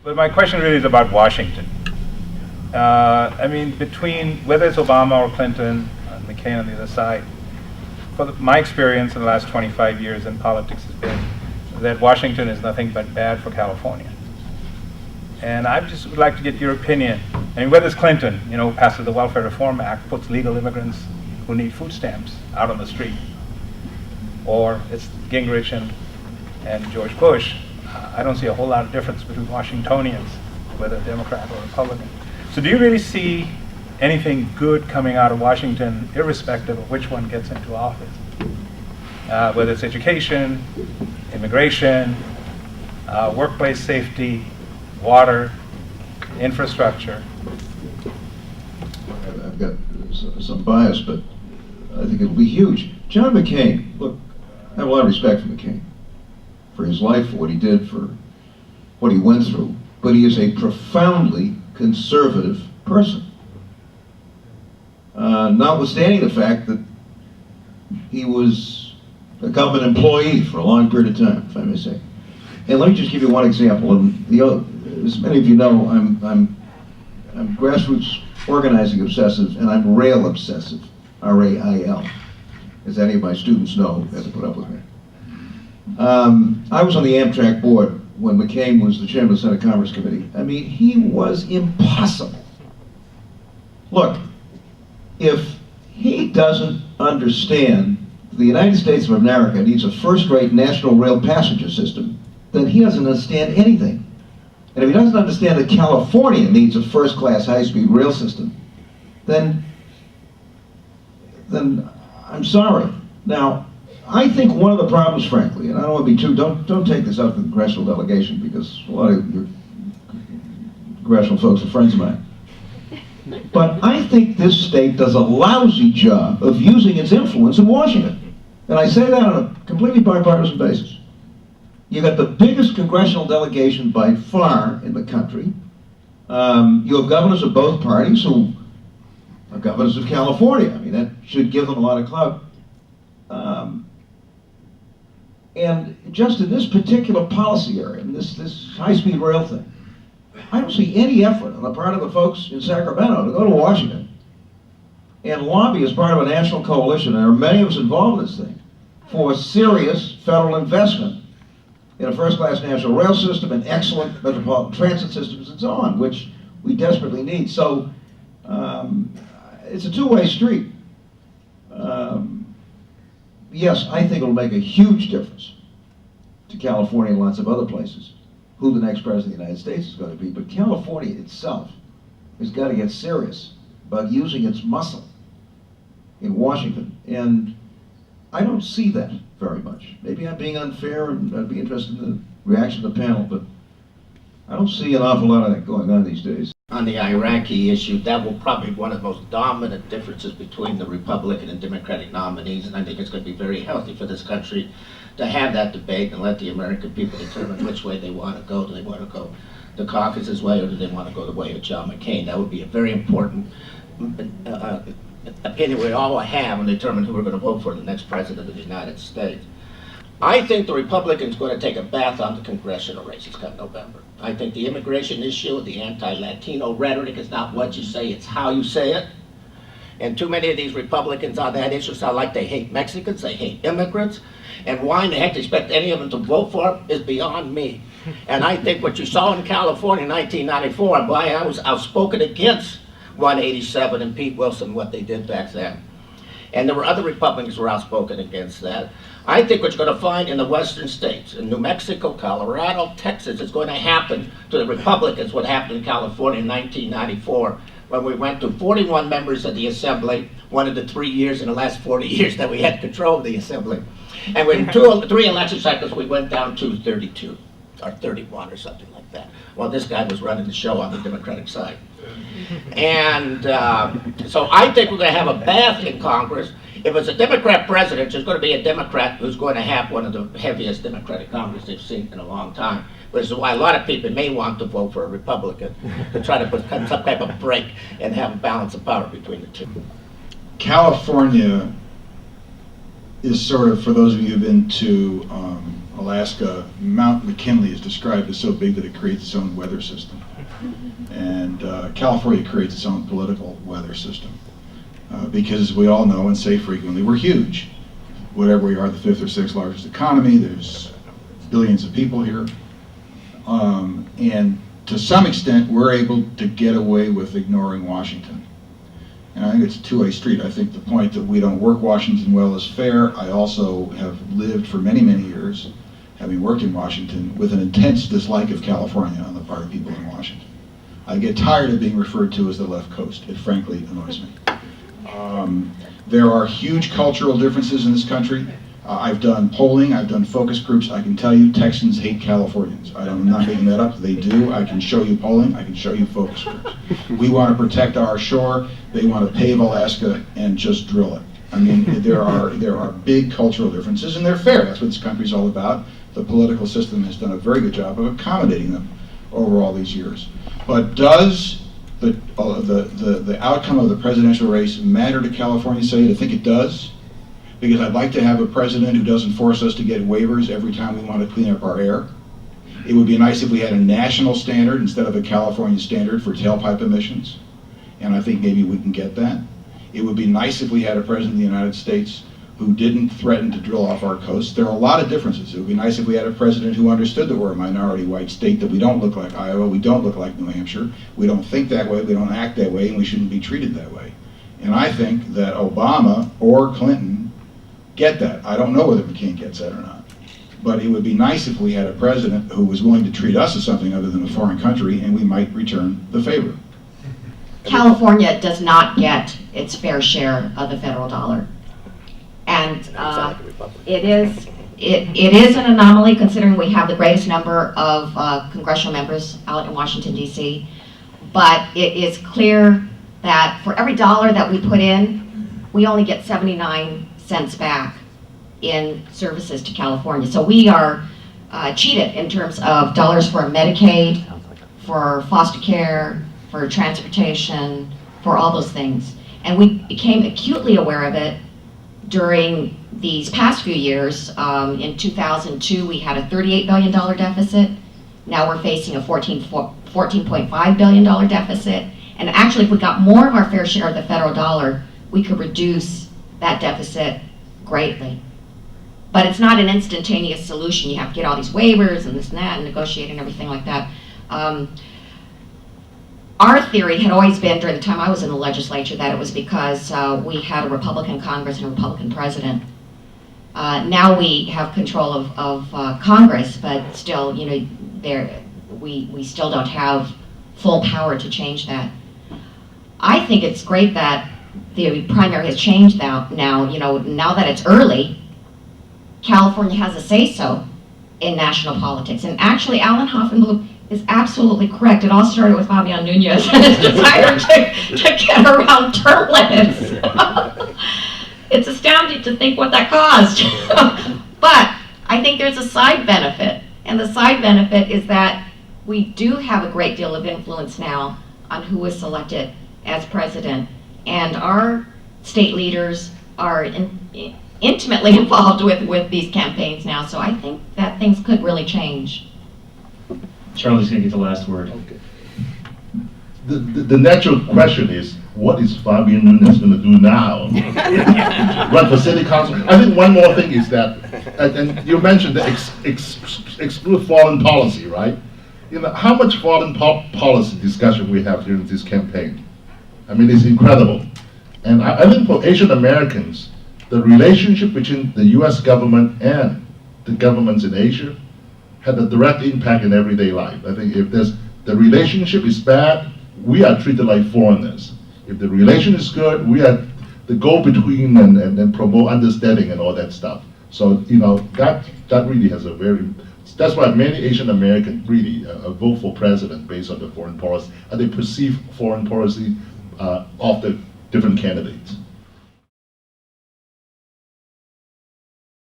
But my question really is about Washington. I mean, between whether it's Obama or Clinton, McCain on the other side, my experience in the last 25 years in politics has been that Washington is nothing but bad for California. And I just would like to get your opinion. I mean, whether it's Clinton, you know, passes the Welfare Reform Act, puts legal immigrants who need food stamps out on the street, or it's Gingrich and George Bush, I don't see a whole lot of difference between Washingtonians, whether Democrat or Republican. So do you really see anything good coming out of Washington, irrespective of which one gets into office? Whether it's education, immigration, workplace safety, water, infrastructure. I've got some bias, but I think it'll be huge. John McCain, look, I have a lot of respect for McCain, for his life, for what he did, for what he went through, but he is a profoundly conservative person. Notwithstanding the fact that he was a government employee for a long period of time, if I may say. And let me just give you one example. As many of you know, I'm grassroots organizing obsessive, and I'm rail obsessive, R-A-I-L. As any of my students know, they have to put up with me. I was on the Amtrak board when McCain was the chairman of the Senate Commerce Committee. I mean, he was impossible. Look, if he doesn't understand the United States of America needs a first-rate national rail passenger system, then he doesn't understand anything. And if he doesn't understand that California needs a first-class high-speed rail system, then I'm sorry. Now, I think one of the problems, frankly, and I don't want to be too, don't take this up to the congressional delegation, because a lot of your congressional folks are friends of mine. But I think this state does a lousy job of using its influence in Washington. And I say that on a completely bipartisan basis. You've got the biggest congressional delegation by far in the country. You have governors of both parties who are governors of California. I mean, that should give them a lot of clout. And just in this particular policy area, in this high-speed rail thing, I don't see any effort on the part of the folks in Sacramento to go to Washington and lobby as part of a national coalition, and there are many of us involved in this thing, for serious federal investment in a first-class national rail system and excellent metropolitan transit systems and so on, which we desperately need. So it's a two-way street. Yes, I think it'll make a huge difference to California and lots of other places who the next president of the United States is going to be. But California itself has got to get serious about using its muscle in Washington. And I don't see that very much. Maybe I'm being unfair, and I'd be interested in the reaction of the panel, but I don't see an awful lot of that going on these days. On the Iraqi issue, that will probably be one of the most dominant differences between the Republican and Democratic nominees, and I think it's going to be very healthy for this country to have that debate and let the American people determine which way they want to go. Do they want to go the caucus's way, or do they want to go the way of John McCain? That would be a very important opinion we all have and determine who we're going to vote for the next president of the United States. I think the Republicans are going to take a bath on the congressional races come November. I think the immigration issue, the anti-Latino rhetoric is not what you say, it's how you say it. And too many of these Republicans on that issue sound like they hate Mexicans, they hate immigrants, and why in the heck they expect any of them to vote for them is beyond me. And I think what you saw in California in 1994, and why I was outspoken against 187 and Pete Wilson, what they did back then. And there were other Republicans who were outspoken against that. I think what you're going to find in the western states, in New Mexico, Colorado, Texas, is going to happen to the Republicans what happened in California in 1994, when we went to 41 members of the Assembly, one of the 3 years in the last 40 years that we had control of the Assembly. And in three election cycles, we went down to 32, or 31, or something like that. Well, this guy was running the show on the Democratic side. And so I think we're going to have a bath in Congress. If it's a Democrat president, there's going to be a Democrat who's going to have one of the heaviest Democratic Congress they've seen in a long time. Which is why a lot of people may want to vote for a Republican to try to put some type of break and have a balance of power between the two. California is sort of, for those of you who've been to Alaska, Mount McKinley is described as so big that it creates its own weather system. And California creates its own political weather system. Because as we all know and say frequently, we're huge. Whatever we are, the 5th or 6th largest economy, there's billions of people here. And to some extent, we're able to get away with ignoring Washington. And I think it's a two-way street. I think the point that we don't work Washington well is fair. I also have lived for many, many years, having worked in Washington, with an intense dislike of California on the part of people in Washington. I get tired of being referred to as the left coast. It frankly annoys me. There are huge cultural differences in this country. I've done polling, I've done focus groups. I can tell you Texans hate Californians. I'm not making that up, they do. I can show you polling, I can show you focus groups. We want to protect our shore, they want to pave Alaska and just drill it. I mean, there are big cultural differences, and they're fair. That's what this country's all about. The political system has done a very good job of accommodating them over all these years. But does the outcome of the presidential race matter to California? Say, I think it does. Because I'd like to have a president who doesn't force us to get waivers every time we want to clean up our air. It would be nice if we had a national standard instead of a California standard for tailpipe emissions. And I think maybe we can get that. It would be nice if we had a president of the United States who didn't threaten to drill off our coast. There are a lot of differences. It would be nice if we had a president who understood that we're a minority white state, that we don't look like Iowa, we don't look like New Hampshire, we don't think that way, we don't act that way, and we shouldn't be treated that way. And I think that Obama or Clinton get that. I don't know whether McCain gets that or not. But it would be nice if we had a president who was willing to treat us as something other than a foreign country, and we might return the favor. California does not get its fair share of the federal dollar. And it is an anomaly considering we have the greatest number of congressional members out in Washington, D.C. But it is clear that for every dollar that we put in, we only get 79 cents back in services to California. So we are cheated in terms of dollars for Medicaid, for foster care, for transportation, for all those things. And we became acutely aware of it during these past few years. In 2002, we had a $38 billion deficit. Now we're facing a $14.5 billion deficit. And actually, if we got more of our fair share of the federal dollar, we could reduce that deficit greatly. But it's not an instantaneous solution. You have to get all these waivers and this and that and negotiate and everything like that. Our theory had always been, during the time I was in the legislature, that it was because we had a Republican Congress and a Republican president. Now we have control of Congress, but still, you know, we still don't have full power to change that. I think it's great that the primary has changed now. You know, now that it's early, California has a say-so in national politics. And actually, Alan Hoffenblum is absolutely correct. It all started with Fabian Nunez and his desire to get around term limits. It's astounding to think what that caused. But I think there's a side benefit. And the side benefit is that we do have a great deal of influence now on who is selected as president. And our state leaders are intimately involved with these campaigns now. So I think that things could really change. Charlie's going to get the last word. Okay. The natural question is, what is Fabian Nunez going to do now? Run for city council? I think one more thing is that, and you mentioned the exclude foreign policy, right? You know, how much foreign policy discussion we have during this campaign? I mean, it's incredible. And I think for Asian Americans, the relationship between the US government and the governments in Asia had a direct impact in everyday life. I think if the relationship is bad, we are treated like foreigners. If the relation is good, we are the go-between and promote understanding and all that stuff. So, you know, that really has a very, that's why many Asian Americans really vote for president based on the foreign policy, and they perceive foreign policy of the different candidates.